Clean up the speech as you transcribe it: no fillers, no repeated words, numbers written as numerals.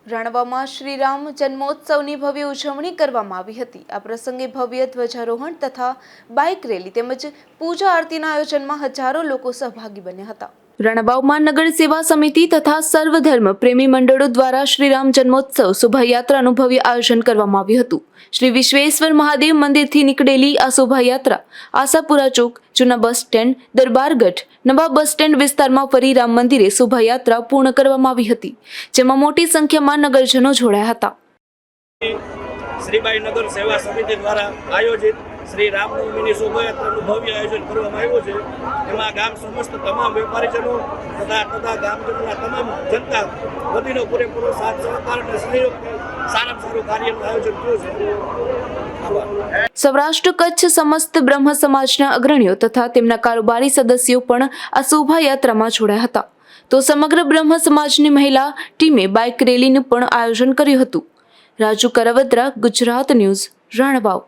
રાણવામાં શ્રીરામ જન્મોત્સવની ભવ્ય ઉજવણી કરવામાં આવી હતી। આ પ્રસંગે ભવ્ય ધ્વજારોહણ તથા બાઇક રેલી તેમજ પૂજા આરતીના આયોજનમાં હજારો લોકો સહભાગી બન્યા હતા। રાણાવાવમાં નગર સેવા સમિતિ તથા સર્વધર્મ પ્રેમી મંડળો દ્વારા શ્રીરામ જન્મોત્સવ શોભાયાત્રાનું ભવ્ય આયોજન કરવામાં આવ્યું હતું। શ્રી વિશ્વેશ્વર મહાદેવ મંદિરથી નીકળેલી આ શોભાયાત્રા આશાપુરા ચોક, જૂના બસ સ્ટેન્ડ, દરબારગઢ, નવા બસ સ્ટેન્ડ વિસ્તારમાં ફરી રામ મંદિરે શોભાયાત્રા પૂર્ણ કરવામાં આવી હતી, જેમાં મોટી સંખ્યામાં નગરજનો જોડાયા હતા। શ્રીબાઈ નગર સેવા સમિતિ દ્વારા આયોજિત શ્રી રામનવમીની શોભાયાત્રાનું ભવ્ય આયોજન કરવામાં આવ્યું છે। એમાં ગામ સમસ્ત તમામ વેપારીજનો તથા ગામજનોના તમામ જનતા બધીનો પૂરેપૂરો સાથ સહકાર અને સહયોગથી સારામાં સારું કાર્યનું આયોજન થયું છે। સૌરાષ્ટ્ર કચ્છ સમસ્ત બ્રહ્મ સમાજના અગ્રણીઓ તથા તેમના કારોબારી સદસ્યો પણ આ શોભાયાત્રામાં જોડાયા હતા। તો સમગ્ર બ્રહ્મ સમાજની મહિલા ટીમે બાઇક રેલીનું પણ આયોજન કર્યું હતું। રાજુ કરવત્રા, ગુજરાત ન્યૂઝ, રાણાવાવ।